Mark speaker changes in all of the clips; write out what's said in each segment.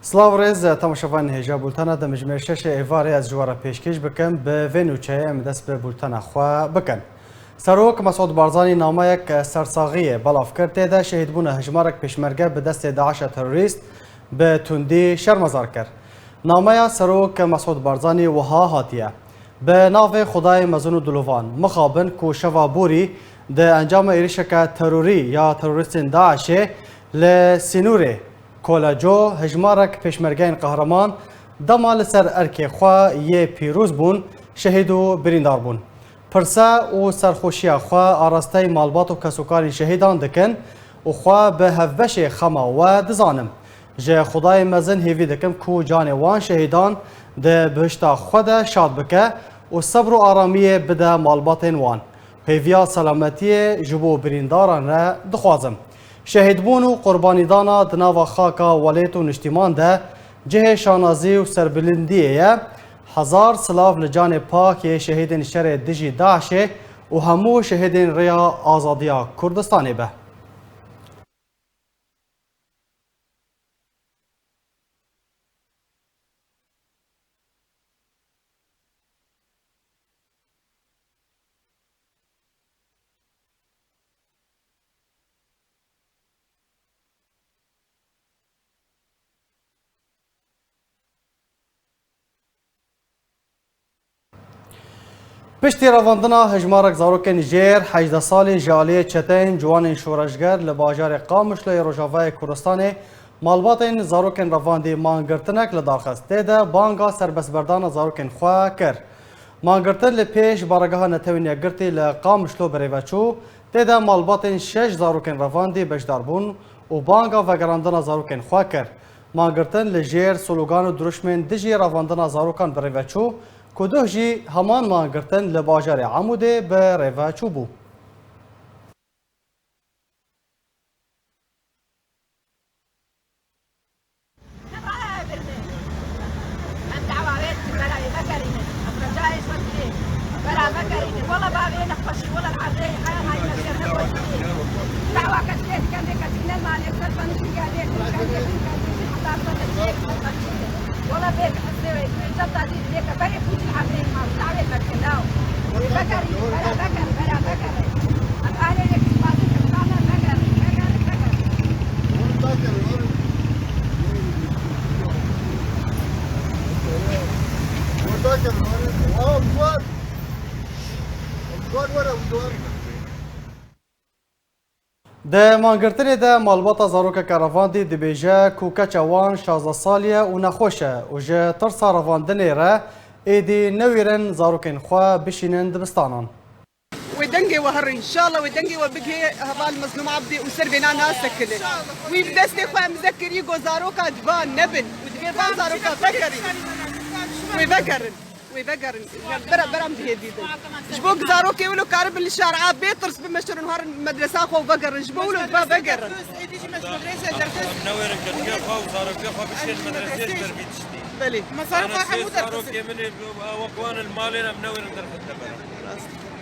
Speaker 1: سلااو ڕێز تەماشەوان هێژا بولتەنە دەمژمێر شەش ئێوارێ ئەس جوارە پێشکەش بکەم بە vê nûçeyê em dest bi bultena xwe bikin. Serok Mesûd Barzanî nameyek sersagiyê belav kir têde şehîdbûna hejmarek pêşmerge bi destê Daişa terorîst bi tundî şermezar kir. Nameya Serok Mesûd Barzanî wiha hatiye. Bi navê Xwedayê mezin û dilovan mixabin ku şeva borî di encama êrişeke terorî ya terorîstên Daişê li Sinûrê کۆلەجۆ هژمارێک پێشمەرگەیان قەهرەمان دەما لەسەر ئەرکێ خوا یê پیرۆز بوون شەهید و بریندار بوون. پرسە û سەرخۆشیya xwe ئاراستەی مالبات û kesûkarên şehîdan dikin û xwe bi hevbeşê xema we dizanim. Ji Xwedayê mezin hêvî dikim ku canê wan şehîdan di bihişta xwe de şad bike û sebr û aramiyê bide malbatên wan. Hêviya selametiyê ji bo birîndaran re dixwazim. شهیدبوون و قربانیدانا دناوا خاکا ولێت و نیشتیمان de cihê şanazî û serbirindiyê ye hezar silav li canê pak yê şehîdên şerê dijî Daişê û hemû şehîdên rêya azadiya Kurdistanê be. پشتی ڕەوەندنا هەژمارێک zarokên jêr 18 salê ji aliyê çeteyên ciwanên şoreşger li bajarê Qamişloyê Rojavayê Kurdistanê malbatên zarokên revandî mangirtinek li darxist. Tê de banga serbestberdana zarokên xwe kir. Mangirtin li pêş baregeha netewên yekgirtî li Qamişlo birêveçû, tê de malbatên 6 zarokên revandî beşdar bûn û banga vegerandina zarokên xwe kir. Mangirtin li jêr slogan û duruşmên dijî revandina zarokan birêveçû ku duh jî heman mangirtin li bajarê Amûdê bi rêveçû bû. د مانگرتنê de malbata zarokeka revandî dibêje ku keça wan 16 salî û nexweş e û ji tirsa revandinê re êdî newêrin zarokên xwe bişînin dibistanan.
Speaker 2: Wê dengê we herin inşallah wê dengê we bigihê heval Mezlûm Abdî û ser vêna nasekine. Wî bi destê xwe em zekirî got zaroka civan nebin û divê van zaroka vegerîn. Wê vegerin. Wê vegerin. Beram dihê dîdin. Ji bo zarokê wilo karibin li şer'a bêtirs bimeşirin herin medresa xwe vegerin. Ji bo wilo vegerin.
Speaker 3: نويرن كتكافة وزاركافة بشين مدرسة تربية شديد.
Speaker 2: بلي.
Speaker 3: مصارفة حمود زاروكي من وقوان المالين منويرن درب الدبر.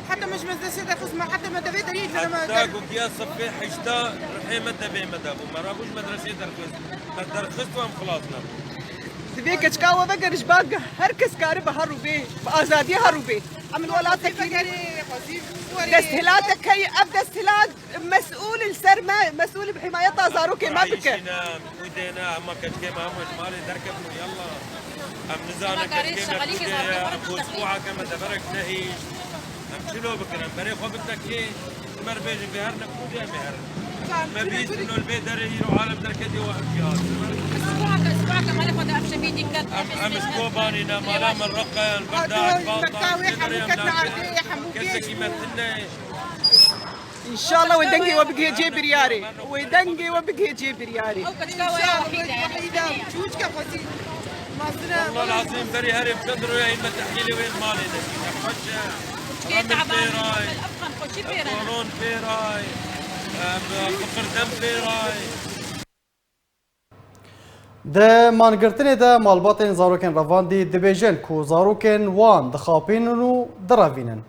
Speaker 2: حتى مش مدرسة درخص ما حتى ما تبي تريد
Speaker 3: لما حتى قياس صفي حشتا رحي ما تبي مدابو ما رابوش مدرسة درخص ما درخصت وام خلاصنا.
Speaker 2: تبي كتكاوى بقر جباق هركس كارب هروبي بآزادي هروبي. أمن ولا تكيري دستهلاتك هي أبدا استهلات مسؤول السر ما مسؤول بحمايتها زاروكي ما بك.
Speaker 3: ودينا أما كتكي ما همش مالي دركبنا يلا. أم نزانا كتكي ما أسبوعا كما دبرك نهيش. أم شنو بكنا بري خو بدك كي مر بيجي بهرنا كودي بهر. ما بيجي إنه البيت دري يروح عالم دركدي وأمجاد.
Speaker 4: أسبوعك ما لك وده أبشبي ديكات.
Speaker 3: أم سكوباني نا مالا من رقان بدأت باطا.
Speaker 2: إن شاء الله ودنجي وبقي جيب رياري ودنجي وبقي جيب رياري.
Speaker 4: وحيدة
Speaker 2: شوش كفوتي.
Speaker 3: والله العظيم بري هرب تدروا يا إما تحكي لي وين مالي ده. خشة.
Speaker 4: تعبان الأفخم خوشي بيرنا.
Speaker 3: قولون بيراي. فقر دم بيراي.
Speaker 1: د مانگرتنê de malbatên zarokên revandî dibêjin ku zarokên wan dixapînin û direvînin.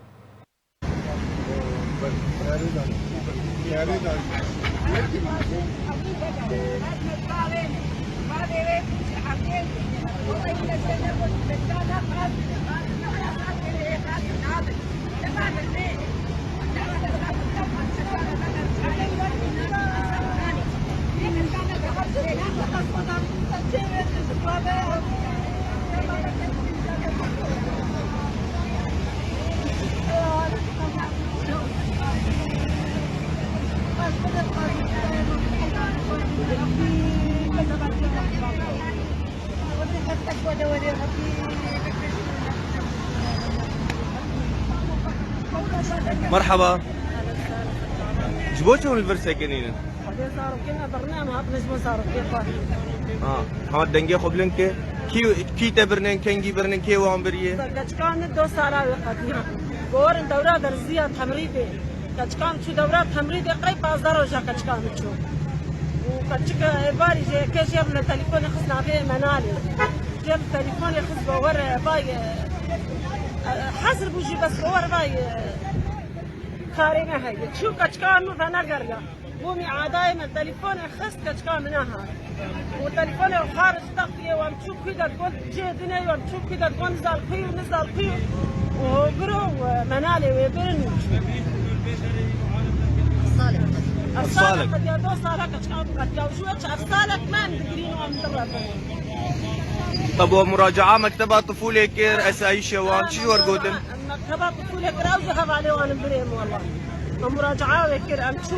Speaker 5: مرحبا. جبوتهم الفرسة كنين؟
Speaker 6: صاروا كنا برنامج نجم صاروا كيف
Speaker 5: محمد دنجي خبلنك كي تبرنين كنجي برنين كي وهم بريه
Speaker 6: كان دو سالا قديم بور دورة درزية تمريدة كان شو دورة تمريدة قريب بازار وجا كان شو وكتشك باري جي كيجي من التليفون خصنا فيه منالي جاب التليفون يخص بور باي حسب وجي بس بور باي خارينا هاي شو كان فانا قريا قومي عاداي من التليفون خص كان منها والتليفون خارج تغطية ومشوف كده تقول جي دنيا ومشوف كده تقول نزل قيو نزل قيو وقرو منالي ويبرن أرسالك قد يدو صالك قد يوجوش أرسالك ما ندرين ومدرب.
Speaker 5: طب ومراجعة مكتبة طفولة كير أساي شوان شو ورقودن؟
Speaker 6: مكتبة طفولة كير أوجه عليه وأنا بريم والله ومراجعة كير أمشو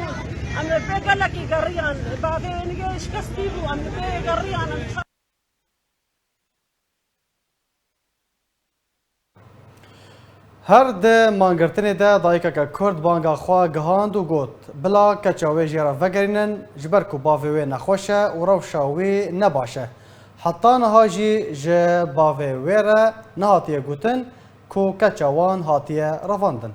Speaker 6: أم بي قال لك يقريان بعدين ايش كستيبو أم بي يقريان
Speaker 1: هر ده مانگرتنی ده دایکه که کرد بانگا خواه گهاند و گوت بلا کچاوی جیرا وگرینن جبر کو باوی نخوشه و روشاوی نباشه حتی نهاجی جه باوی ویره نهاتیه گوتن کو کچاوان هاتیه رواندن.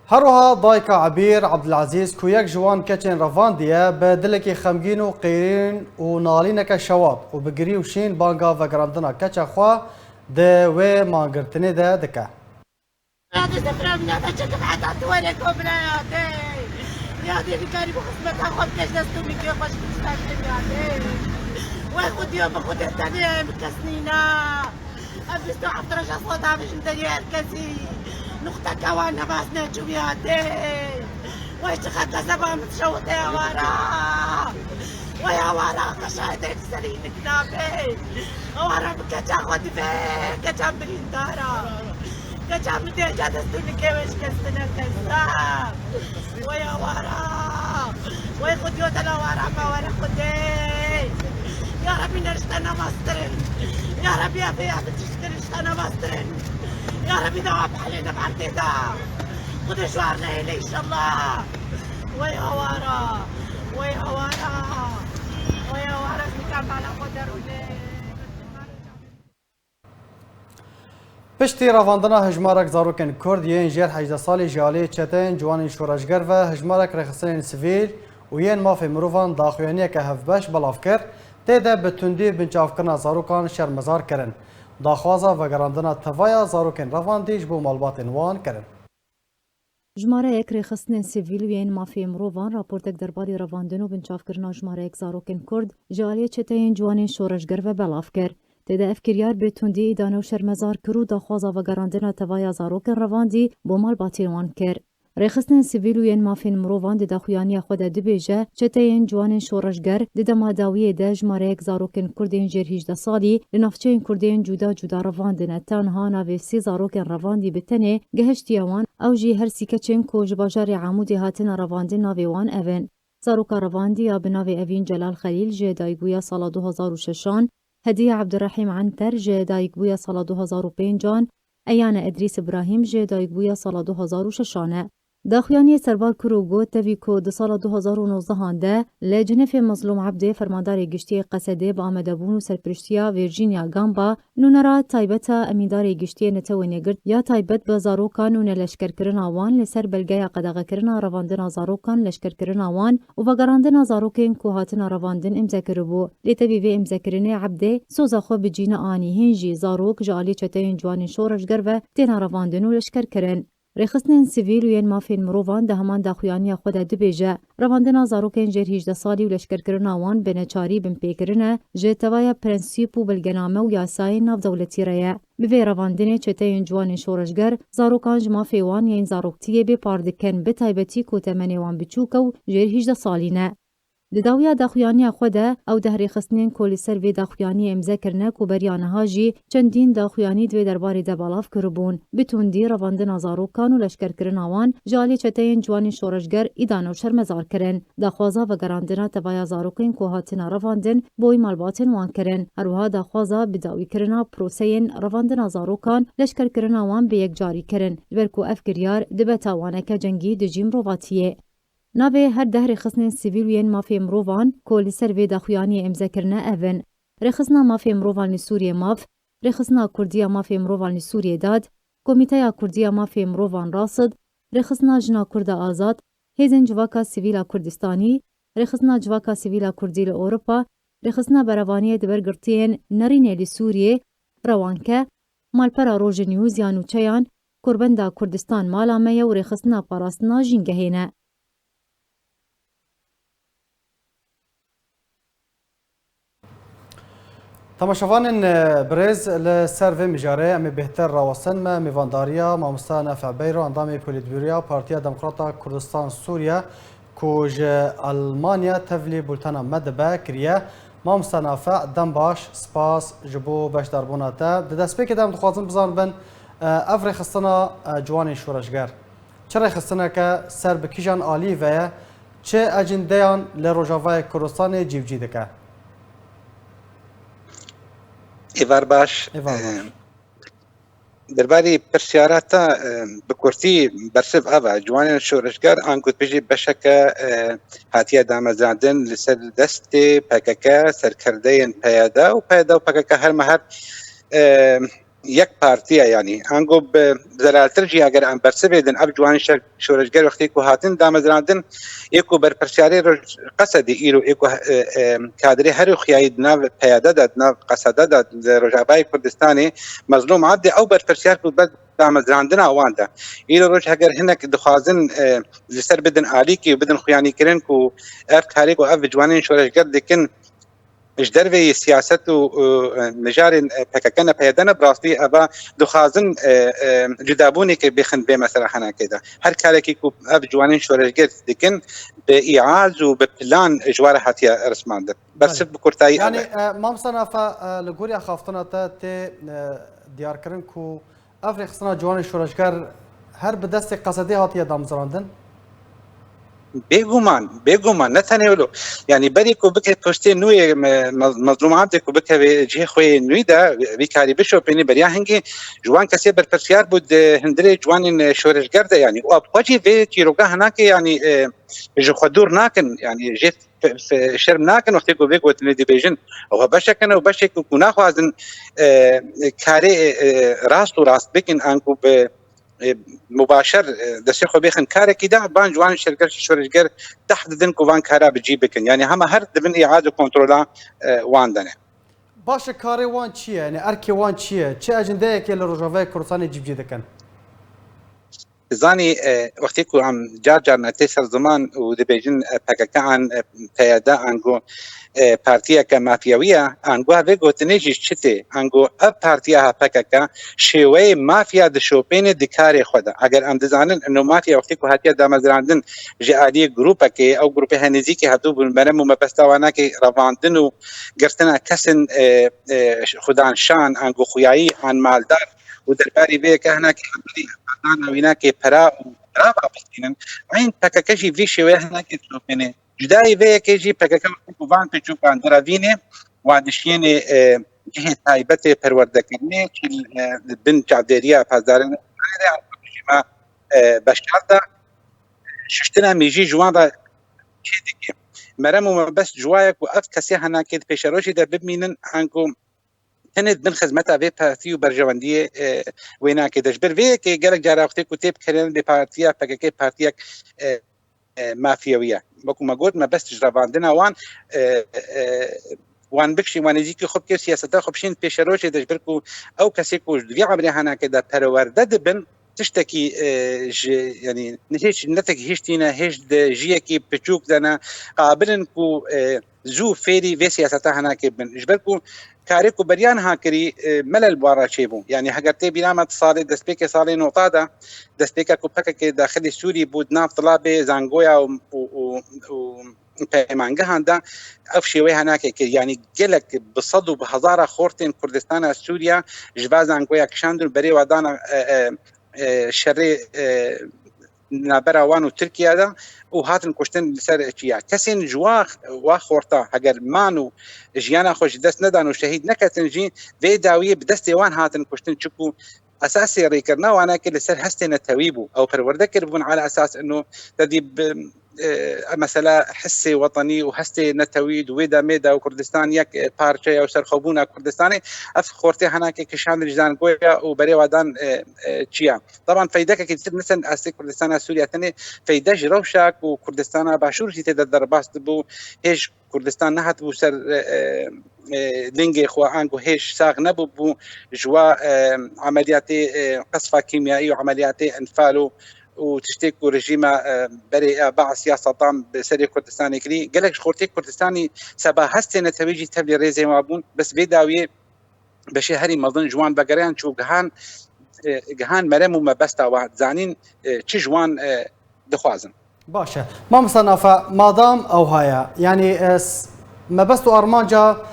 Speaker 1: هروها دایکا عبیر عبدالعزیز کو یک جوان کچین رواندیه به دلکی خمگین و قیرین و نالینک شواد و بگری و شین بانگا و گراندنا کچا خوا ده و مانگرتنی ده دکه.
Speaker 6: يا بكاري بخصمتها خذ كاش دستومي كيف باش تستعمل وخذ يوم خذ الثانية مكسنينا أبستو عطرش أصواتها باش ندير كاسي نقطة كوانا باسنا تشوفي هادي واش تخطى سبا متشوطة يا ورا ويا ورا قشايدة تسرين كنابي ورا بكاتا خذ فيك كاتا بريندارا كاتا مديجا دستومي كيفاش كستنا كستا ويا ورا ويخد يوتنا ورا ما ورا خدي يا ربي نرشتنا ماسترين يا ربي يا بيا بتشتري نرشتنا ماسترين يا ربي دواب علينا بعتيدا خد شوارنا إلي إن شاء الله ويا ورا ويا ورا ويا ورا نكمل على قدروني.
Speaker 1: پشتی رواندنا هجمارک زاروکن کرد یین جیر 18 سالی جالی چتن جوان شورشگر و هجمارک رخصتن سیویل و یین مافی مروفان داخویانی که هفبش بلاف کرد تیده به تندی بنچافکرنا زاروکان شرمزار کرن داخوازا و گراندنا توایا زاروکن رواندیش بو مالبات وان کرن.
Speaker 7: جماره یک رخصتن سیویل و یین مافی مروفان راپورتک درباری رواندن و بنچافکرنا جماره یک زاروکن کرد جالی چتن جوان شورشگر و بلاف کرد تدا افکریار به تندی ایدانه و شرمزار کرو داخوازا و گراندنا توایا زاروکن رواندی بو مالباتین وان کرد. رخصتن سیویل و ین مافین مروفان دا خویانی خود دبیجه چته ین جوان شورشگر دا ماداوی دا جماره یک زاروکن کردین جیر 18 سالی لنافچه این کردین جدا جدا رواندن تنها ناوی 3 زاروکن رواندی بتنه گهشتی وان او جی هر سیکه چین کو جباجار عمودی هاتن رواندن ناوی وان اوین. زاروکا رواندی یا بناوی اوین جلال خلیل جه دایگویا سال 2006 هدیه عبدالرحیم عنتر جه دایگویا سال 2005 ایان ادریس ابراهیم جه دایگبویا سال 2006 داخویانی سربار کروگو توی کو د سال 2019 هانده لجنف مظلوم عبده فرماندار گشتی قصده با آمدبون و سرپرشتیا ویرجینیا گامبا نونرا تایبتا امیدار گشتی نتوینگرد یا تایبت به زاروکان و لشکر کرن آوان لسر بلگای قدغه کرن رواندن زاروکان لشکر کرن آوان و وگراندن زاروکین کوهاتن رواندن امزکر بو لیتوی وی امزکرن عبده سوزا خو بجین آنی هنجی زاروک جالی چتین جوان شورشگر و تین رواندن و لشکر کرن رخصتن سیویل و ین مافین مروان ده همان داخویانی خود دبیجه رواندن زاروکین جر 18 سالی و لشکر کرن آوان بنچاری بن پیکرنه جه توایا پرنسیپ و بلگنامه و یاسای ناف دولتی رایه به رواندن چتین جوان شورشگر زاروکان جما فیوان ین زاروکتیه به پاردکن به تایبتی کوتمنی وان بچوکو جر 18 سالی نه داویا داخویانی خوده او ده رخصتن کلی سر وی داخویانی امضا کرنه کو بریانه هاجی چندین داخویانی دوی درباری دبالاف کربون بتوندی رواندن زاروکان و لشکر کرن آوان جالی چتین جوان شورشگر ایدان و شرمزار کرن داخوازا و گراندنا توایا زاروکین کوهاتن رواندن بوی مالباتن وان کرن هروها داخوازا بداوی کرنا پروسین رواندن زاروکان لشکر کرن آوان به یک جاری کرن برکو افکریار دبتاوانک جنگی دجیم رواتیه ناوی هر ده رخصتن سیویل و ین مافی مروان کلی سر وی داخویانی امضا کرنه اون رخصتنا مافی مروان لسوریه ماف رخصتنا کردیا مافی مروان لسوریه داد کمیته کردیا مافی مروان راصد رخصتنا جنا کرد آزاد هیزن جواکا سیویلا کردستانی رخصتنا جواکا سیویلا کردی لأوروپا رخصتنا بروانی دبرگرتین نرینه لسوریه روانکه مالپرا روژ نیوز یانو چیان کربندا کردستان مالامه و رخصتنا پاراستنا جنگهینه
Speaker 1: تماشاوان برز لسر و مجاره امی بهتر راوستن ما میوانداریا مامستا نفع بیرو اندامی پولیتبیوریا پارتیا دموکراتا کردستان سوریا کوج المانیا تفلی بولتانا مدبه کریه مامستا نفع دم باش سپاس جبو باش دربوناتا دست که دم دخوازن بزان بن افری خستنا جوانی شورشگر چرا خستنا که سر بکیجان آلی و چه اجندهان لروجاوای کردستان جیوجی دکه
Speaker 8: ایوار باش درباری پرسیاراتا بکورتی برسف آوا جوان شورشگر آنگود پیجی بشکه هاتیه دامزاندن لسر دست پککه سرکرده پیاده و پککه هر مهر یک پارتیه یعنی انگو بزرالتر جی اگر ام برسه بیدن اب جوان شورشگر وقتی که هاتن دامزراندن ایکو بر پرسیاری رو قصدی ایرو ایکو کادری هر خیاید ناو پیاده داد ناو قصده داد رجابای کردستانی مظلوم عبد او بر پرسیار بود بعد دامزراندن اوانده ایرو روش اگر هنک دخوازن لسر بدن آلی کی بدن خیانی کرن کو ارکاری کو اب جوان شورشگر دکن اجدر وی سیاست و نجار پککن پیدن براستی ابا دخازن جدابونی که بخن به مثلا حنا كده هر کاری که اب جوانین شورشگر دکن به اعاز و به پلان اجوار حتیا رسمانده بس بکرتای
Speaker 1: یعنی ما مصنفه لگوری خافتنا تا دیار کرن کو افریق سنا جوان شورشگر هر به دست قصدی هاتیه دامزراندن
Speaker 8: بگومان نه تنه ولو یعنی بری کو بک پشت نوی مظلومات کو بک جه خو نوی دا بیکاری بشو پنی بریا هنگی جوان کسی بر پرسیار بود هندره جوان شورشگر ده یعنی او بخوجی به تیروگه هنا که یعنی جو خدور ناکن یعنی جه شرم ناکن وقتی کو بک وتنی دی بیجن او بشکنه و بشک کو ناخوازن کاری راست بکن انکو به مباشر دستی خو بخن کار کیدا بان جوان شورشگر تحديدا كوان كارا بجيبكن يعني هم هر دبن اعاده كنترولا واندنه
Speaker 1: باش كاري وان چیه يعني اركي وان چیه چه اجنده که لروجاوای کردستان جيب دکن
Speaker 8: زاني وقتی کو عم جار نتیسر زمان و دبیجن پاککان پیاده انگو پارتیا که مافیاویه انگو هفه گوتنیجی چته انگو اب پارتیا پاککا شیوه مافیا دشوپین دکار خود اگر ام دزانن انو مافیا وقتی کو هاتیا دامزراندن جعالی گروپا که او گروپ هنزی که هدو بلمرم و مبستوانا که رواندن و گرتنا کسن خودان شان انگو خویایی عن مالدار و درباری به که هنا که انا وینا که پرا بستینن این پاککشی وی شیوه هنا که تشوفینه جدای وی که جی پاککا کوان پچوکان دراوینه وادشین جهه تایبەتێ پەروەردەکردنێکی بن چاودێریە پازدارن ما بەشاردا شتنا مێژی جواندا چێ دەکێ مەرەم و مەبەست جوایەک و ئەف کەسێ هەناکێت پێشەڕۆژیدا ببینن ئەنگۆ هەنێت بن خزمەتا بێ پارتی و بەرژەوەندیە وێ ناکێ دەژبەر وەیەکێ گەلک جاراوختێک و تێبکەرێن بێ پارتیە پەکەکەی پارتیەک مافیەویە وەکو مەگوت مەبەست ژڕەواندنە وان بکشی وانێزیکی خۆ بکە سیاسەتا خۆ بشین پێشەڕۆژێ دەژبەر و ئەو کەسێک و دوێ عەبرێ هەناکێدا پەروەردە دەبن تشتێکی ینی هیچ نەتێک هیچتینە هێش ژیەکی بچووک دەنا قابلن و زوو فێری وێ سیاسەتا هەناکێ بن ژبەر و کارێک و بەریان هاکری مەلەل بوارەچێ بوو یعنی هەگەر تێ بینامەت ساڵی دەستپێکی ساڵی نۆتادا دەستپێکە کوپەکەکێ داخلی سووری بوو نافتڵا بێ زانگۆیا پەیمانگەهاندا ئەف شێوەی هەناکێ کرد ینی گەلک بسەد و بە هەزارە خۆرتێن کوردستانە سووریا ژبا زانگۆیا کشاندن بەرێوادانە شەڕێ نابەراوان و ترکیادا و هاتن کوشتن لەسەر چیا کەسێن جواخ وا خۆرتا هەگەر مان و ژیانە خۆش دەست نەدان و شەهید نەکەتنجی وێ داویە بدەستێوان هاتن کوشتن چکو ئەساسی ڕێکردنەوانەکە لەسەر هەستێنەتەوی بوو ئەو پەروەردەکرد بوون على ئەساس ئەنۆ دەدی مثلا حسي وطني وحسي نتويد ويدا ميدا وكردستان يك بارشة أو سرخوبونا كردستاني أف خورتي هناك كشان رجدان قوية وبري ودان تشيا طبعا فايدك كتير مثلا أسي كردستان سوريا تاني فايدة روشك وكردستان باشور جيت الدرباس تبو هيج كردستان نهت بو سر لينجي خوانكو هيش ساغ نبو بو جوا عمليات قصفة كيميائية وعمليات انفالو وتشتكوا رجيمة بري باع سياسة طام بسري كردستاني كري قالك شخورتي كردستاني سبا هستنا تبيجي تبلي ريزي وابون بس بيداوي بشي هري مظن جوان بقريان شو جهان مرم وما بستا واحد زانين تشي جوان دخوازن
Speaker 1: باشا ما مصنفة مادام أو هيا يعني ما بستو أرمانجا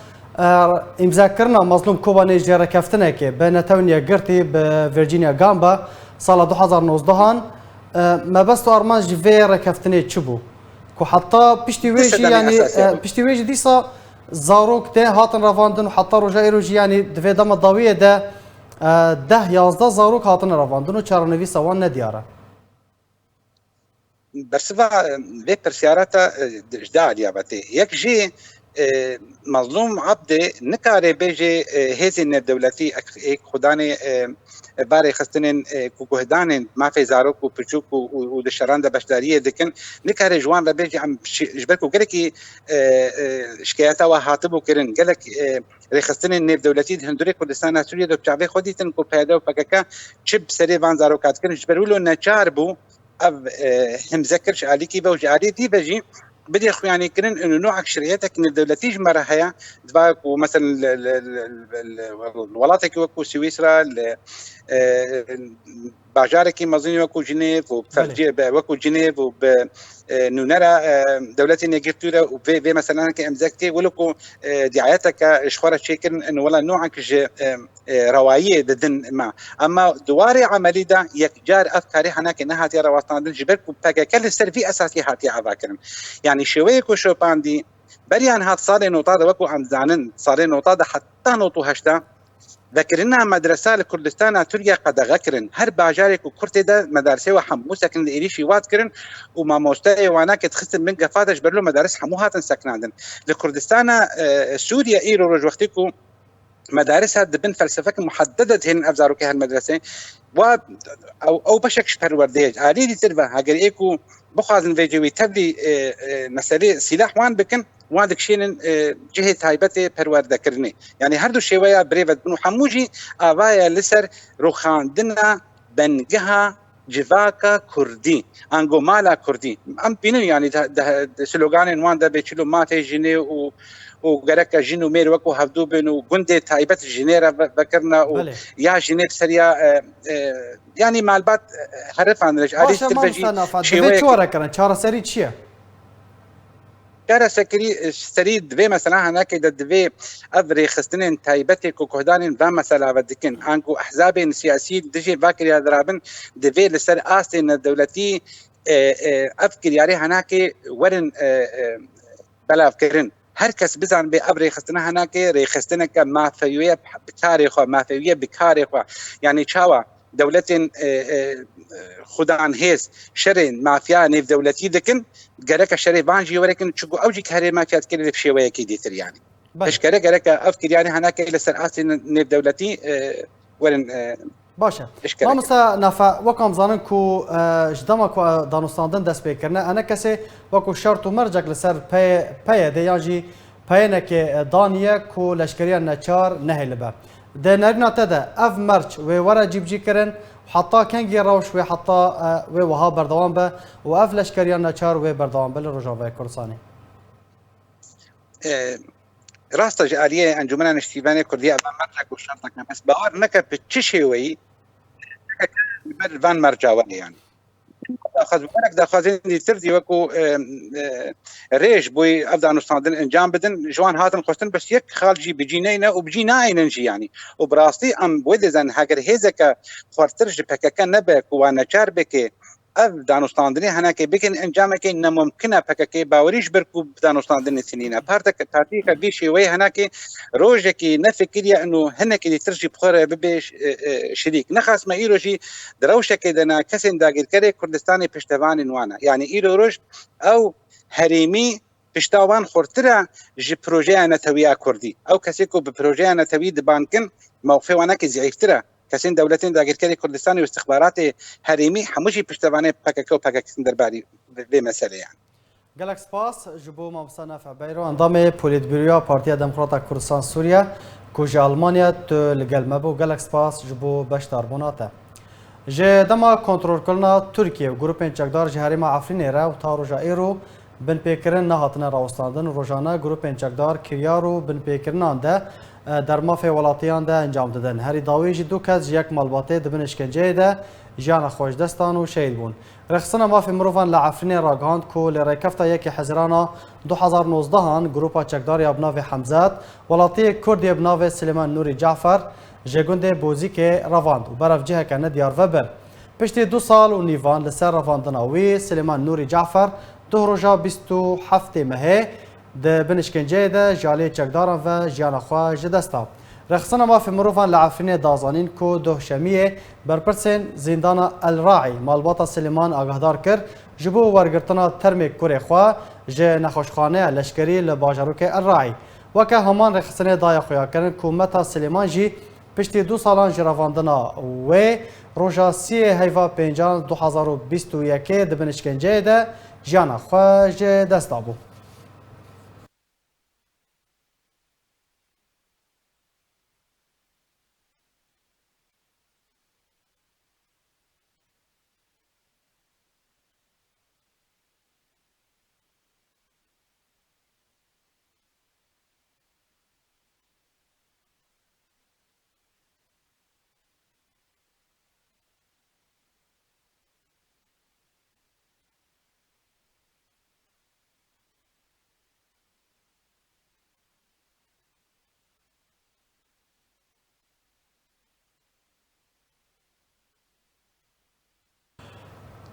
Speaker 1: مذكرنا مظلوم كوباني جرى كفتنا كي بين تونيا قرتي بفرجينيا غامبا سال 2019 ما بستو أرمانج فير كفتني تشبو كو حتى بيشتي ويجي يعني بيشتي ويجي ديسا زاروك ده هاتن رافاندن وحتى رجاء روجي يعني دفي دم الضوية ده 11 زاروك هاتن رافاندن وشارنوي سوان ندياره
Speaker 8: برسفا في برسيارتا جدا ديابتي يك جي مظلوم عبدي نكاري بيجي هيزن الدولتي خداني باري خستنين كوهدانين ما في زاروك وبتشوك ودشران ده بشداريه دكن نكاري جوان بيجي عم جبركو قالك شكاياتا وهاتبو كرن قالك رخستنين نيف دولتي هندوري كردستان سوريا دو بتشافي خديتن كو بيدا وبكاكا تشب سري فان زاروكات كرن جبرولو نچاربو اب هم ذكرش عليكي بوج علي دي بجي بدي اخو يعني كرن انه نوعك شريعتك ان الدولتي جمرة هيا دباك ومثلا الولاتك وكو سويسرا باجارك مظني وكو جنيف وبفرجي وكو جنيف وبنونرا دولتي نيجيرتورا وفي مثلا كامزكتي ولكو دعايتك اشخورة شيكن انه والله نوعك روايه ددن ما اما دواري عملي دا يكجار افكاري هناك انها ترى وطن جبرك وباكل السر اساسي هاتي عذاكرن يعني شويكو شو باندي بريان هات صار نوطا وكو عم زانن صار نوطا حتى نوطو هشتا ذكرنا مدرسة لكردستان تركيا قد غكرن هر باجارك وكرتي ده مدارسه وحموسه كن إيريشي واتكرن وما موستاي وانا كتخصم من قفاتش برلو مدارس حموهات سكنادن لكردستان سوريا إيرو رجوختكو مدارسها دبن فلسفة محددة هن أفزارو كهالمدرسة و أو بشكش پروردهج عالي دي تربا هاگر ايكو بخوازن فيجوي تبلي مسألة سلاح وان بكن وادك شينن جهة هايبته پرورده کرنه يعني هر دو شوية بريفت بنو حموجي آوايا لسر روخاندنا بنگها جواكا كردي انگو مالا كردي ام بينو يعني سلوغان وان ده بيچلو ماتي جيني وقرك جينو مير وكو هفدو بينو قندي تايبت جينيرا بكرنا ويا جينيف سريا يعني مالبات حرف عن رجالي
Speaker 1: ترفجي شوية شورا كرن شارة سري تشيا
Speaker 8: شارة سري دفي مثلا هناك دفي أفري خستنين تايبتي كوكودانين فا مثلا بدكين عنكو أحزابين سياسيين دجي باكر يا درابن دفي لسر آسين الدولتي أفكر ياري هناك ورن بلا أفكرن هر کس بزن به اب ریخستنه هناك ریخستنه که مافیویه بتاریخ و مافیویه بکاریخ یعنی چاوا دولت خدان هيس شرين مافيا نيف دولتي دكن قالك شري بانجي ولكن تشكو اوجي كاري مافيات كل في شويه كيديتر يعني باش قالك افكر يعني هناك الى سرعات نيف دولتي ولن
Speaker 1: باشه ما مثلا نفع وكم ظنن كو جدما كو دانستاندن دست بكرنا انا كسي وكو شرط مرجك لسر پي دي ياجي پينك دانيه كو لشكريا نچار نهلبه ده نرنا تدا اف مرچ و ورا جيب كرن حتى كان روش و حتى و وها بردوام به و اف لشكريا نچار و بردوام به رجاوه كردستاني
Speaker 8: راستا جاليه انجمنا نشتيبانه كرديه اما مرجك وشرطك بس باور نك بتشيوي فان مرجاوه يعني اخذ بالك دا خازين دي تردي وكو ريش بوي افغانستان انجام بدن جوان هاتن قستن بس يك خالجي بجينينا وبجيناين انجي يعني وبراستي ام بودزن هاجر هيزك خورترج بكك نبك وانا چاربك افغانستان دني هناك بكن انجامك ان ممكنه بكك باوريش بركو افغانستان دني سنينه بارتك تاتيك بيشي وي هناك روجكي نفكر انه هناك اللي ترجي بخور ببيش شريك نخاس ما ايروجي دروشك دنا كسن داغير كري كردستاني پشتوان نوانا يعني ايرو روج او هريمي پشتوان خورترا جي بروجي نتويا كردي او كسيكو ببروجي نتوي دبانكن موقفه وناك زعيفترا كسين دولتين داغير كري كردستاني واستخبارات هريمي حموشي پشتوانه پاكاكو پاكاكسن درباري بمساله يعني
Speaker 1: گلک سپاس جبو مامسانا فبیرو اندام پولیت بیرویا پارتیا دموکراتا کردستان سوریا کج آلمانیا تو لگل مبو گلک سپاس جبو بشتار بوناته جه دما کنترل کلنا ترکیه و گروپین چکدار جهرما عفرین را و تا روژا ایرو بن پیکرن نهاتن راوستاندن روژانه گروپین چکدار کریارو بن پیکرنان ده در مافی ولاتیان ده انجام دادن هری داویج دو کس یک مالباته دبن اشکنجه ده جان خوش دستان و شهید بون رخصنا مافی مروفان لعفرین راگهاند کو لریکفتا یکی حزرانا 2019 هان گروپا چکداری ابناوی حمزات ولاتی کردی ابناوی سلیمان نوری جعفر جگونده بوزیک رواند و برف جهه کنه دیار وبر پشتی 2 سال و نیوان لسر رواندناوی سلیمان نوری جعفر دو روژا 27 مهه ده بنشکنجه ده جالی چکداران و جیان خواه جدستا رخصنا ما في مروفان لعفرين دازانين كو دوه شمية برپرسين زندان الراعي مالباطا سليمان آگهدار كر جبو ورگرتنا ترمي كوري خواه جه نخوشخانه لشکری لباجروك الراعي وكا همان رخصنا دايا خواه کرن كو متا سليمان جي پشتی 2 سالان جرافاندنا و روژا 3 هیوا 5 2021 ده بنشکنجه ده جیان خواه جدستا بو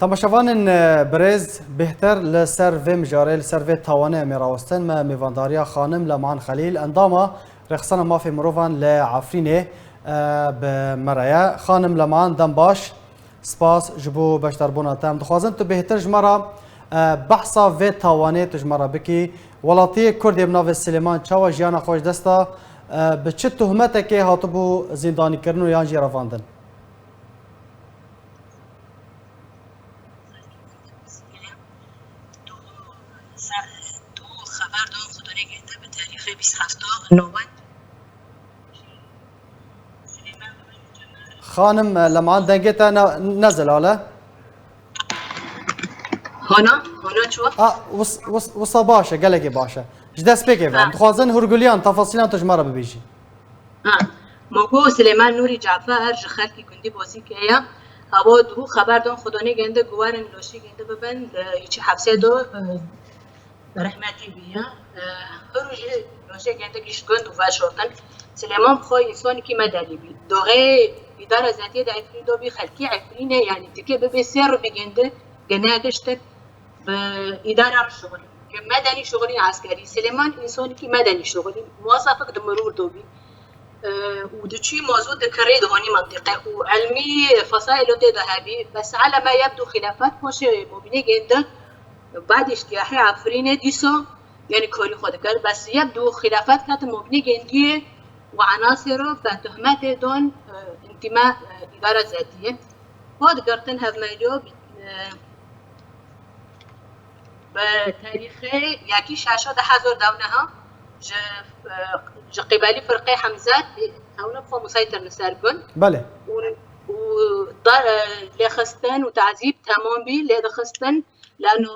Speaker 1: تماشاوان برز بهتر لسر و مجاره لسر و توانه میراوستن ما میوانداریا خانم لمان خلیل انداما رخصنا ما في مروفان لعفرینه به مرایا خانم لمان دم باش سپاس جبو بشتربونا تام دخوازن تو بهتر جمرا بحثا و توانه تجمرا بکی ولاتی کردی بناو سلیمان چاوا جیانا خوش دستا به چه تهمته که هاتبو زندانی کرنو یان جی رواندن خانم لمان دنگتا نزل حالا
Speaker 9: هنا شو؟
Speaker 1: وصا باشه قالك باشه جداس بيكي فهم تخوازن هرقليان تفاصيلان تجمرة ببيجي
Speaker 9: موقو سليمان نوري جعفر خالكي كندي بوزي كيا هوا دو خبر دون خداني گنده گوارن لوشي گنده ببن يچي حبسه دو رحمتي بيا هروجي لوشي گنده گيش گند و شورتن سليمان بخوي انسان كي مدني بي دوغي اداره ذاتيه ده عفرين دو بي خلكي عفرينه يعني تكي ببي سر بگنده گناگشتك باداره الشغل مدني شغلي عسكري سليمان إنسان كي مدني شغلي موظفك دمرور دوبي ودشي موضوع ذكري دهوني منطقة وعلمي فصائل ذهبي بس على ما يبدو خلافات مش مبنية جدا بعد اجتياحي عفرين ديسو يعني كوري خود كر بس يبدو خلافات كانت مبنية جندية وعناصره فتهمات دون انتماء إدارة ذاتية هاد قرتن هاف مايلو بتاريخي ياكي شاشة ده حضور دونها قبالي فرقي حمزات هون بخو مسيطر نسارقن
Speaker 1: بله
Speaker 9: لخستن وتعذيب تمام بي لخستن لانه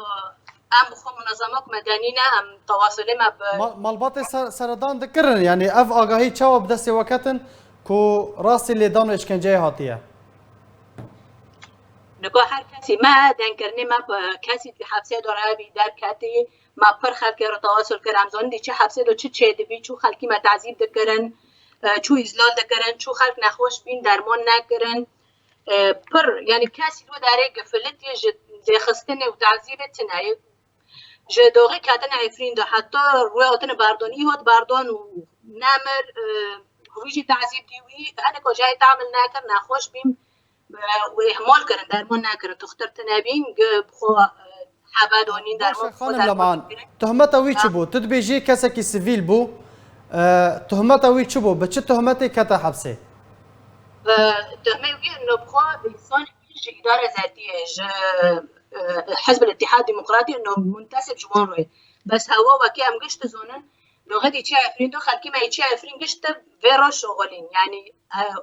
Speaker 9: ام بخو منظمات مدنية ام تواصلي مع
Speaker 1: مالباطي سردان ذكرن يعني اف اگاهی چاو بدست وقتن کو راسي اللي دانو اشکنجه هاتیه
Speaker 9: نگاه هر کسی ما دنکرنی ما کسی که حبسه داره بیدار کتی ما پر خلکی رو تواصل کردم زندی چه حبسه دو چه چه دبی چو خلکی ما تعذیب دکرن چو ازلال دکرن چو خلک نخوش بین درمان نکرن پر یعنی کسی دو داره گفلتی جخستن و تعذیب تنایی جدوغی کاتن عفرین دو حتی روی آتن باردانی هات باردان و نمر رویجی تعذیب دیوی هنه کجای تعمل نکر نخوش بیم و اهمال کردن درمان نکرد دختر تنابین بخو حبادونین درمان
Speaker 1: خانم لمان تهمت اوی چی بود تدبیجی کسی که سیویل بو تهمت اوی چی بود بچه تهمتی کتا حبسه
Speaker 9: تهمه اوی انه بخو انسان يجي اداره ذاتيه حزب الاتحاد الديمقراطي انه منتسب جوان روی بس هوا وكي ام قشت زونن لو غادي تشي عفرين دو خلكي ما يتشي عفرين قشت فيرو شغلين يعني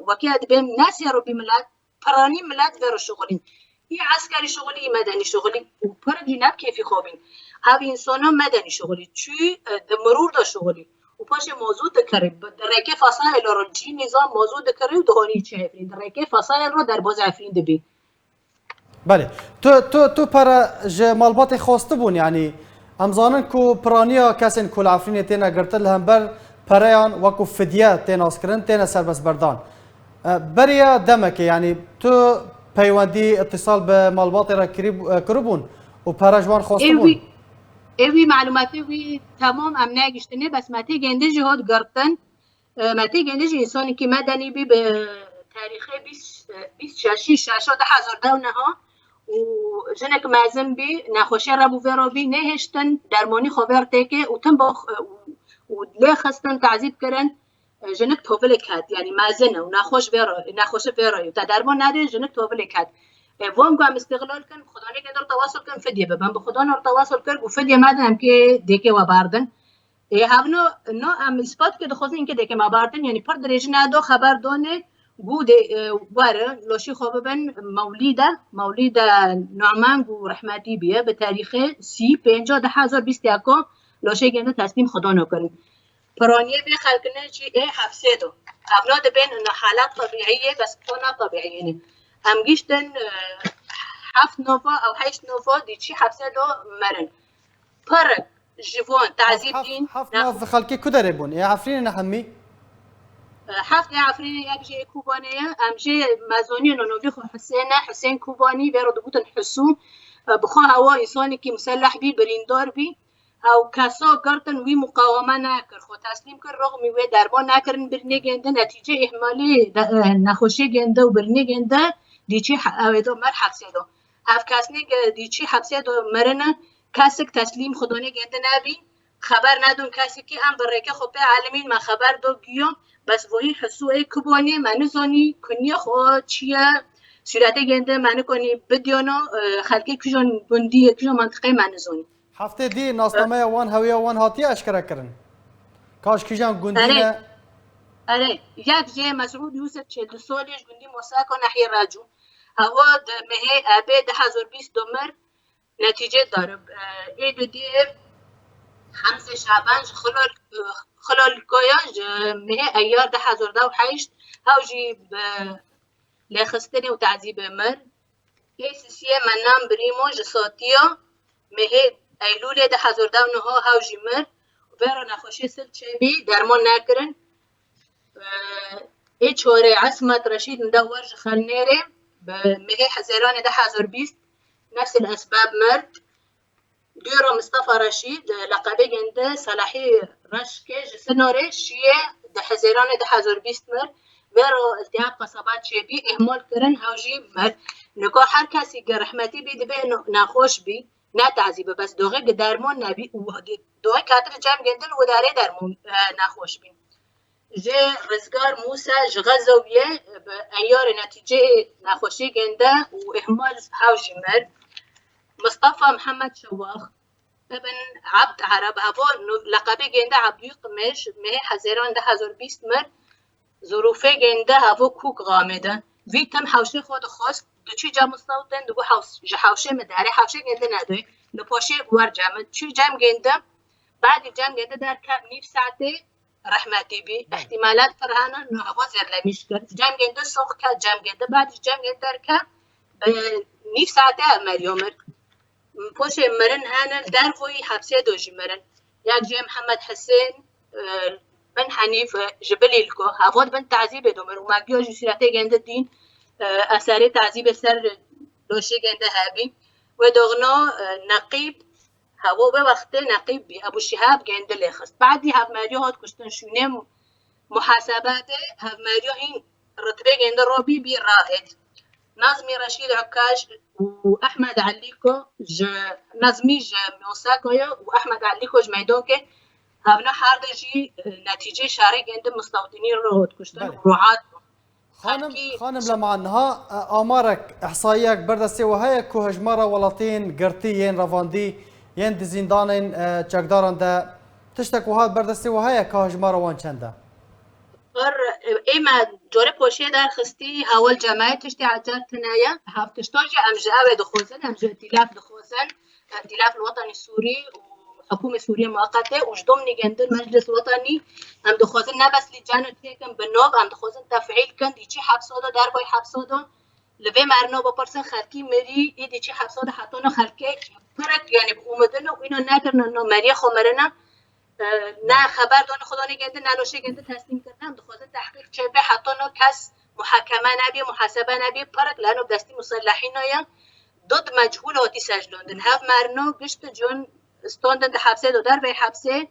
Speaker 9: وكي هاد بهم ناس يا ربي ملات براني ملات فيرو شغلين هي عسكري شغلي مدني شغلي وبر جناب كيف خوبين هاي انسانه مدني شغلي تشي مرور دا شغلي وباش موضوع ذكري دركه فصائل رو جي نظام موضوع ذكري ودهوني تشي عفرين دركه فصائل رو در باز عفرين دبي
Speaker 1: بله تو پر مالبات خواسته بون يعني امزانن کو پرانیا کسین کل عفرین تینا گرتل هم بر پریان وکو فدیه تینا اسکرن تینا سربس بردان بریا دمک يعني تو پیوندی اتصال به مالبات را کربون و پرجوان خواسته بون
Speaker 9: اوی معلوماتی وی تمام ام نگشتنه بس متی گنده جهاد گرتن متی گنده انسانی که مدنی بی به تاریخ 26 هزار دونه ها و جنك مازن بي ناخوشي رابو فيرو بي نهشتن درماني خوبر تيكي وتنبخ وليه خستن تعذيب كرن جنك توفلك هات يعني مازنه وناخوش فيرو تا درمان نادي جنك توفلك هات وام قام استغلال كن خداني قدر تواصل كن فديه ببن بخدان تواصل كر وفديه مادن هم كي ديكي وباردن هاونو نو ام اثبات كده خوزين كده ديكي ما باردن يعني پر درجه نادو خبر دونه بود واره لوشی خوابه بن مولده نعمان گو رحمتی بیه به تاریخ 30/5/2021 لوشی گنده تسلیم خدا نکنه پرانیه بی خلقنه چی حفظه دو ابناد بین انه حالات طبیعیه بس خونه طبیعیه نه هم گیشتن 7 نوفا او 8 نوفا دی چی حفظه دو مرن پر جوان تعذیب دین
Speaker 1: 7 نوفا خلقی کدره بون یا عفرین نحمی
Speaker 9: 7 عفرين يجي كوبانية أمشي مازوني نونوفي خو حسين كوباني بيرو دبوتن حسو بخو هوا إنساني كي مسلح بي بريندار بي أو كاسو قرتن وي مقاومة ناكر خو تسليم كر رغم وي دربان ناكرن برني جنده نتيجة إهمالي نخوشي جنده وبرني جنده ديشي أويدو مر حبسي دو أف كاسني ديشي حبسي دو مرنا كاسك تسليم خدوني جنده نبي خبر ندون کسی که هم برکه خب عالمین ما خبر دو گیوم بس وही حسوه کبانی منو زنی کنی خو چیه صورت گنده منو کنی بدیانو خلکی کجان بندی کجان منطقه منو زنی
Speaker 1: هفته دی ناسنامه وان هویه وان هاتی اشکره کرن کاش کجان گندینه
Speaker 9: آره یک جه مسعود یوسف 40 سالش گندی موساکو نحی راجو هوا مه ابه 2020 دمر نتیجه داره ایدو دی 5 شعبان خلال گویاج مه ایار 2008 هاوجی لخستنی و تعذیب مر سیسیه منام بریمو جساتیا مه ایلول 2009 هاوجی مر و نخوشی سلچمی درمان نکرن چوره عصمت رشید مدور خلنیره مه حزیران 2020 نفس الاسباب مرد ديرو مصطفى رشيد لقبي جنده صلاحي رشكي جسنوري شيء ده حزيران ده حزور بيستمر بيرو التهاب قصبات شبي إهمال كرن هاوجي مر نكو هر کسی که رحمتی بید به ناخوش بی نه تعذیب بس دوغه درمون نبی و دوغه کاتر جمع گندل و داره درمون ناخوش بین جه رزگار موسى جغزویه به ایار نتیجه ناخوشی گنده و اهمال هاوجی مر مصطفى محمد شواخ ابن عبد عرب ابو لقبي جنده عبدي قمش مه حزيران ده 2020 مر ظروفه گنده هفو کوک غامده وی تم حوشه خود خواست دو چی جمع صوتن دو حوشه مداره حوشه گنده ندوی نپاشه ور جمع چی جمع گنده بعد جمع گنده در کم نیف ساعته رحمتی بی احتمالات فرهانا نوعوا زرلمیش کرد جمع گنده سوخ کرد جمع گنده بعد جمع گنده در کم نیف ساعته مریومر پاشه مرن هانا در خوی حبسه دوجی مرن یک جه محمد حسین بن حنيف جبل الكو هافود بن تعذيب دومر وما بيو جسيرته جند الدين اثار تعذيب سر لوشي جند هابي ودغنا نقيب هو بوقت نقيب ابو شهاب جند لخص بعد هاف ماريو هات كشتن شونه محاسباته هاف ماريو هين رتبه جند روبي بي رائد نظمي رشيد عكاش واحمد عليكو نظمي موساكويا واحمد عليكو جميدوكي هفنا حرد جي نتيجة شارع عند مستوطنين رود كشتن رعاة
Speaker 1: خانم لما عنها آمارك إحصائيات بردسته وهي كهجمارة ولاتين قرتيين رفاندي يند زندانين جاكداران دا تشتكوا هاد بردسته وهي كهجمارة وان چنده
Speaker 9: إما جوره پوشه در خستی هول جماعه تشتی عجر تنايا هفتشتاجي أمجاوه دخوزن أمجا ائتلاف دخوزن ائتلاف الوطني السوري حكومة سوريا مؤقتة وجدوم نجندر مجلس وطني هم دخوزن نبس لجانو تيكن بالنوب هم دخوزن تفعيل كن دي چي حبسودا درباي حبسودا لبه مرنو بپرسن خلقي مري اي دي چي حبسودا حتونا خلقي فرق يعني بأومدن وإنو ناكرن انو مريا خمرنا نا خبر دون خدا نجندر نلوشه جندر تسليم كرنا هم دخوزن تحقيق چبه حتونا كس محاكمة نبي محاسبة نبي فرق لانو بدستي مسلحين نايا ضد مجهول هاتي سجلوندن هف مرنو قشت جون استوندن ده حبسه دو در به حبسه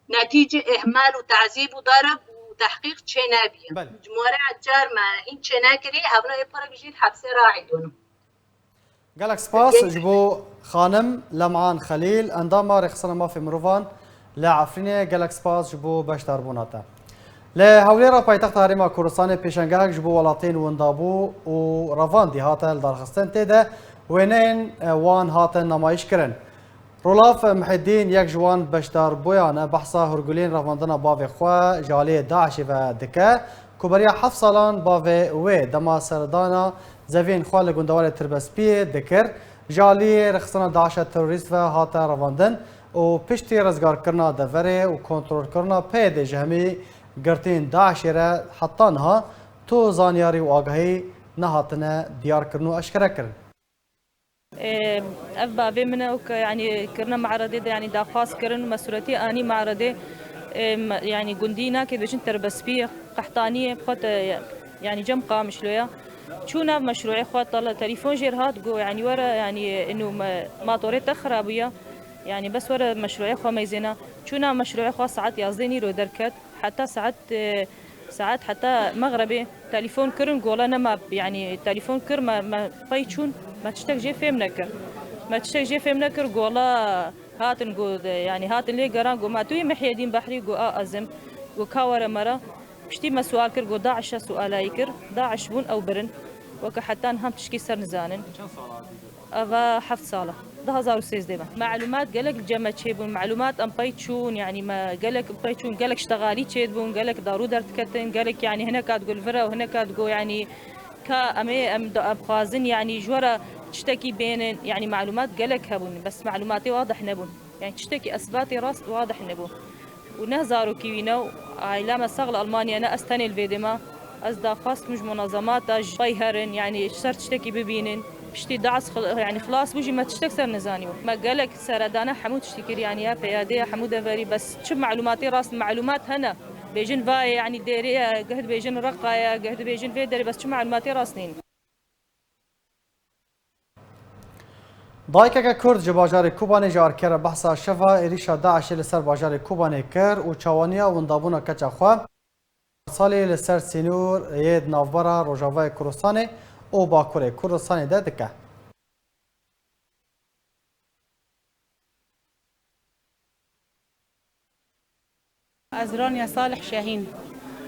Speaker 9: نتیجه اهمال و تعذیب و ضرب و تحقیق چه نبیه جمهوری عجار ما این چه نکری هفنا ایپارا بجید حبسه راعی دونو
Speaker 1: قالك سباس جبو خانم لمعان خليل انداما رخصنا ما في مروفان لعفرينه قالك سباس جبو باش داربوناتا لهوليرا پایتخت هریما کوردستان پیشنگاهک جبو ولاتین وندابو و روان دی هاتل درخستن تیده وینین وان هاتل نمایش کرن رولاف محدین یک جوان بشدار بویانه بحثا هرگولین رواندن باوی خوا جالی داعشی و دکه کبریا 7 سالان باوی وی دما سردانا زوین خوا لگوندوار تربسپی دکر جالی رخصنا داعش تروریست و هاتا رواندن و پشتی رزگار کرنا دوره و کنترل کرنا پید جهمی گرتین داعشی را حتی نها تو زانیاری و آگاهی نهاتنه دیار کرنو اشکره کرن
Speaker 10: اف بابي منه يعني كرنا معرضي يعني داخاص كرن مسؤوليتي اني معرضي يعني جندينا كي بجن تربسبي قحطانيه بخوت يعني جم قام شلويا شونا مشروعي خوات طلع تليفون جيرهات جو يعني ورا يعني انه ما طوريت خرابيه يعني بس ورا مشروعي خو ميزنا شونا مشروعي خو ساعات يازيني رو دركت حتى ساعات حتى مغربي تليفون كرن قولنا ما يعني تليفون كر ما فايتشون ما تشتاق جي فيم نكر قولا هاتن قود يعني هاتن لي قران قو ما توي محيدين بحري قو أزم قو كاورا مرة بشتي ما سؤال كر قو داعش سؤالاي كر داعش بون أو برن وكا حتى هم تشكي سر نزانن أفا 7 سالة ده 2016 معلومات قالك الجامعة تشيبون معلومات أم بايتشون يعني ما قالك بايتشون قالك اشتغالي تشيبون قالك دارو درتكتن قالك يعني هنا كاد قول فرا وهنا كاد قو يعني كأمي أبخازن يعني جورا تشتكي بين يعني معلومات قالك هبون بس معلوماتي واضح نبون يعني تشتكي أثباتي راس واضح نبون ونهزارو كيوينو عائلة مساغل ألمانيا أنا أستني الفيدما أزدا خاص مش منظمات طيهرن يعني شر تشتكي ببينن بشتي دعس يعني خلاص بوجي ما تشتك سر نزاني ما قالك سردانا حمود تشتكي يعني يا بيادي حمود دفري بس شوف معلوماتي راس المعلومات هنا بيجن فاي يعني ديري قهد بيجن رقايا قهد بيجن فيدري بس شو معلوماتي راسنين
Speaker 1: دایکه کرد جه باجار کوبانی جار کر بحثا شفا ایریشا داعش لسر باجار کوبانی کر و چوانیا وندابونا کچا خواه سالی لسر سینور ید نافبارا روژاوای کردستان او باکور کردستان ده دکه.
Speaker 11: از رانيا صالح شاهين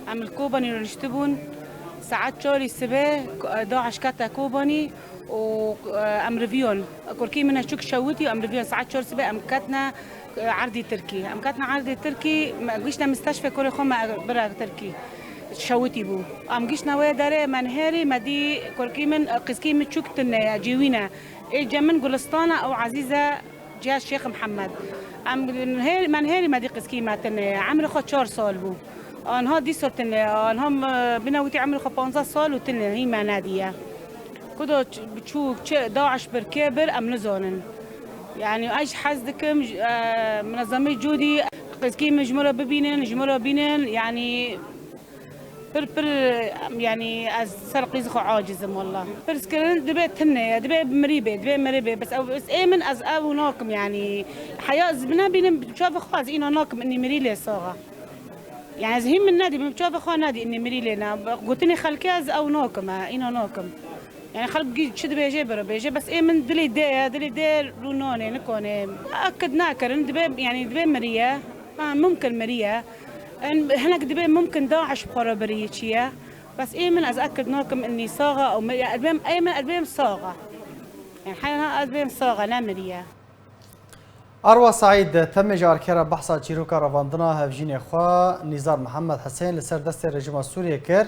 Speaker 11: عم الكوباني اللي يشتبون ساعات شوري السبا داعش كاتا كوباني وامرفيون كوركي منها شوك شوتي وامرفيون ساعات شوري السبا امكاتنا عرضي تركي ما قيشنا مستشفى كوري خما برا تركي شوتي بو ام قيشنا ويا داري منهاري مدي كوركي من قسكي من شوك تنا جيوينا الجمن قلسطانه او عزيزه جهه الشيخ محمد منهاري ما دي قسكي ماتن عمري خو 4 سال بو آنها دي صرتن آنهم بناوتي عمري خو 15 سال وتن هي مناديه كدو بتشوف داعش بركبر ام نزونن يعني ايش حزدكم منظمه جودي قسكي مجمره ببينن يعني بر يعني از سرقيز خو عاجزم والله برسكرن دبيت هن دبي مريبه بس ايمن از او ناكم يعني حياه زبنا بين بشوف خاز انا ناكم اني مريله صاغه يعني زهم من نادي بشوف خو نادي اني مريله انا قلتني خلكاز او ناكم انا ناكم يعني خلق شد بيجي بس ايمن دلي رونوني نكون اكد ناكر دبي يعني دبي مريه ممكن مريه هناك دبي ممكن داعش بخرابريتشيا بس ايمن اتاكد ناكم اني صاغه او ايمن صاغه يعني حنا ادبيم صاغه لا مريه
Speaker 1: أروى سعيد تم جاركرا بحثا چیروکا رواندنا هفجین خوا نزار محمد حسین لسر دست رژیم سوریه کر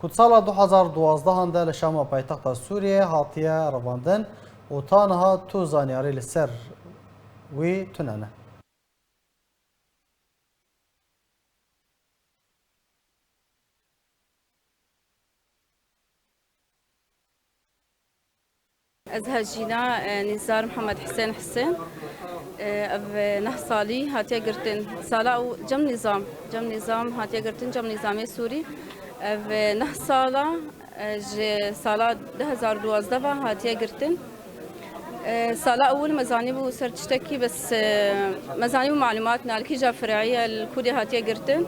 Speaker 1: کود سال 2012 هنده لشام پایتخت سوریه هاتیه رواندن و تانها تو زانیاری لسر وی تنانه
Speaker 12: أزهجينا نزار محمد حسين أب نهصالي هاتي قرتن صلاة جم نظام هاتي قرتن جم نظامي سوري أب نهصالة صلاة 2012 هاتي قرتن صلاة أول مزاني بو سرتشتكي بس مزاني بو معلوماتنا الكيجا فرعية الكودي هاتي قرتن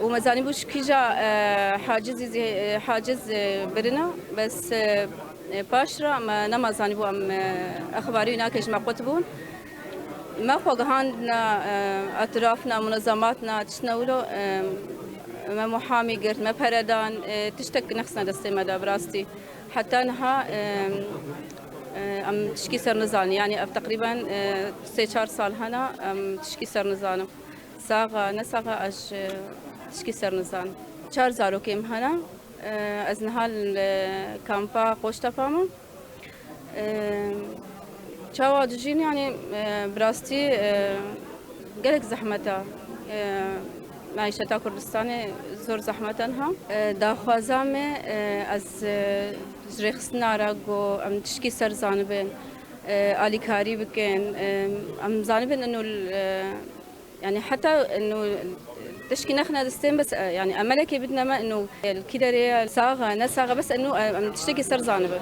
Speaker 12: ومزاني بو شكيجا حاجز برنا بس باشرا ما نمازاني بو ام اخباري ناكش ما قطبون ما فوقهاندنا اطرافنا منظماتنا تشنولو ما محامي قرت ما بردان تشتك نخسنا دستي مدى براستي حتى انها ام تشكي سر نزان يعني تقريبا 3-4 سال هنا ام تشكي سر نزان ساغا نساغا اش تشكي سر نزان 4 زاروكيم هنا از نهال کامپا خوشتا پامو چاوا دجین يعني براستی گلک زحمتا معیشتا کردستان زور زحمتنها داخوازام از جرخصنا را گو ام تشکی سر زانبن آلیکاری بکن ام زانبن انه يعني حتى انه تشكي نخنا دستين بس يعني املكي بدنا ما انه الكدري صاغه نساغه بس انه تشتكي سر زانبه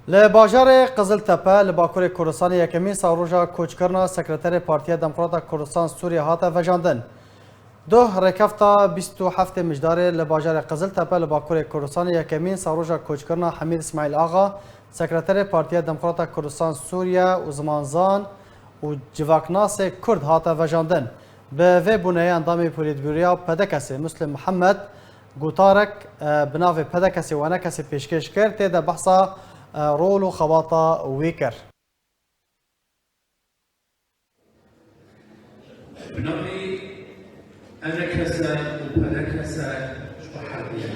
Speaker 1: لباجار قزلتپه لباکور کردستان یکمین ساروجا کوچکرنا سکرتر پارتی دموکرات کردستان سوریه هاته وجاندن دو رکفتا 27 مجدار لباجار قزلتپه لباکور کردستان یکمین ساروجا کوچکرنا حمید اسماعیل آغا سکرتر پارتی دموکرات کردستان سوریه و زمانزان و جواکناس کرد هاته وجاندن به وی بونه اندام پولیتبوریا پدکسی مسلم محمد گوتارک بناو پدکسی و نکسی پیشکش کرد تیده بحثا رول و خواطا ویکر
Speaker 13: بناوی انکسه و پدکسه شبحرية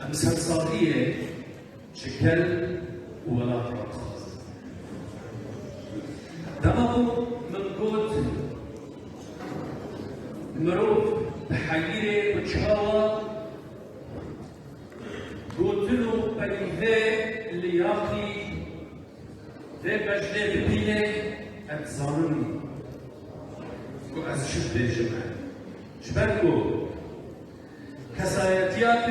Speaker 13: امثال صاغية شكل ولا خاص دمه من قوت مروف بحقيري بتشاوى قوتلو بيذي لياقي ذي بجلي ببيني اتظالمني وأز شد الجمعة شبكو كسايتيات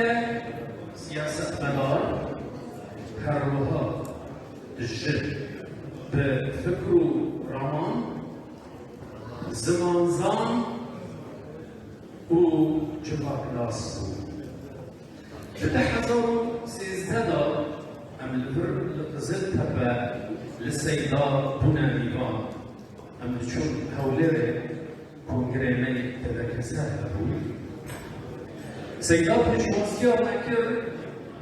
Speaker 13: سياسة مدار الجد بفكروا رمان زمان زان وجفاك ناس بتحضروا سيزدادا ام الفر لقزل تبا للسيدار بنا نيفان ام تشون هوليري كونغريمي تبكسها أبوي سيدار نشواسيا نكر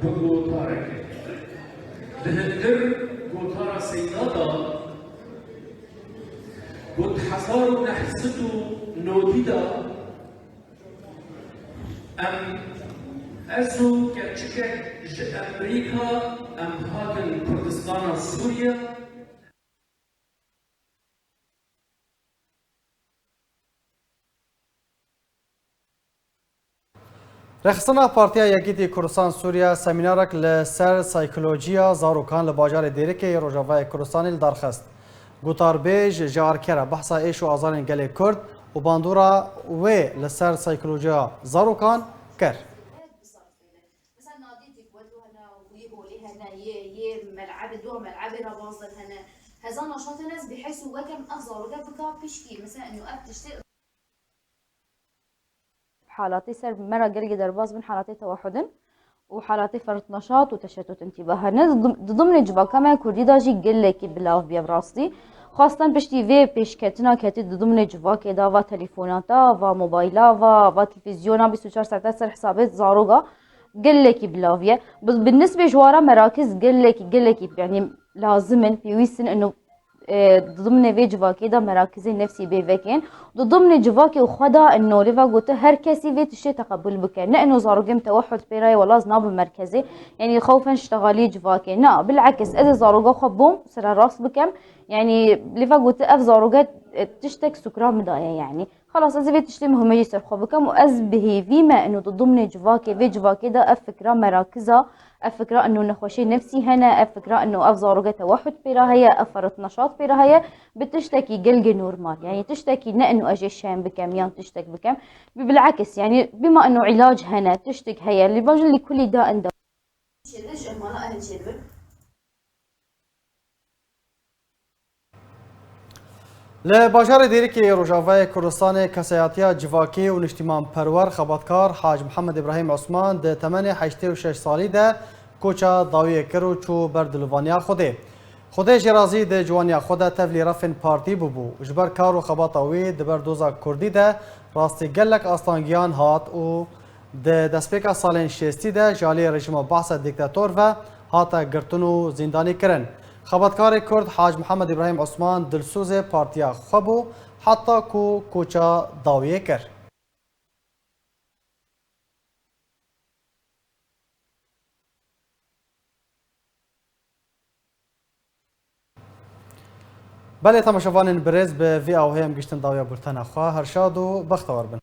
Speaker 13: بغوطارك لهندر غوطارا سيدادا بود حصار نحسدو نوديدا ام ازو كرچكك امريكا ام هاكن كردستان سوريا
Speaker 1: رخصنا پارتیا یکیتی کردستان سوریا سمینارک لسر سایکولوژیا زاروکان لباجار دیرکی روجاوای کردستانی لدرخست. گوتار بیج جارکرا بحثا ایش و آزارین گلی کرد و باندورا و لسر سایکولوژیا زاروکان کر.
Speaker 14: ملعب دو ملعب رباصل هنا هذا نشاط الناس بحيث وكم أفضل وده بكاب بشكي مثلا إنه أبتشتغل
Speaker 15: حالاتي سر مرة قلقي درباز من حالاتي توحد وحالاتي فرط نشاط وتشتت انتباه هنا ضمن جبا كما كردي داجي قلقي بلاف بيا براستي خاصة بشتي في بيشكتنا كتي ضمن جبا كدا و تليفوناتا و موبايلا و تلفزيونا 24 ساعة سر حسابات زاروغا قلقي بلافيا بالنسبة جوارا مراكز قلقي يعني لازم بيويسن انه ضمن في جواكي دا مراكز نفسي بيفكين ضمن جواكي وخدا انه ليفا قلت هر كسي في تشي تقبل بكين نا انه زاروغيم توحد بيراي ولا زناب مركزي يعني خوفا اشتغالي جواكي نا بالعكس اذا زاروغا خبوم سر راس بكم يعني ليفا قلت اف زاروغا تشتك سكران مدايا يعني خلاص از في تشتي مهمه يسر بكم واز به فيما انه ضمن جواكي في جواكي دا افكرا مراكزها افكرا انه نخوشي نفسي هنا افكرا انه افزاروغا توحد بيراهيا افرط نشاط بيراهيا بتشتكي قلقي نورمال يعني تشتكي نا انه اجي الشام بكم يان تشتك بكم بالعكس يعني بما انه علاج هنا تشتك هيا اللي باجي لكل داء دواء
Speaker 1: لباجار دیرکی روجاوای کردستان کسایاتیا جواکی و نشتیمان پرور خباتکار حاج محمد ابراهیم عثمان ده تمن 86 سالی ده کوچا داوی کرو چو بردلوانیا خوده جرازی ده جوانیا خوده تفلی رفن پارتی ببو جبر کار و خباتاوی ده بردوزا کردی ده راستی گلک آستانگیان هات و ده دسپیکا سالین شستی ده جالی رژیم بحث دیکتاتور و هاتا گرتون و زندانی کرن خباتکار کرد حاج محمد ابراهیم عثمان دلسوز پارتیا خبو حتی کو کوچا داویه کرد. بله تماشاوان برز به وی او هم گشتن داویه بولتن خواه هرشاد و بختور بن.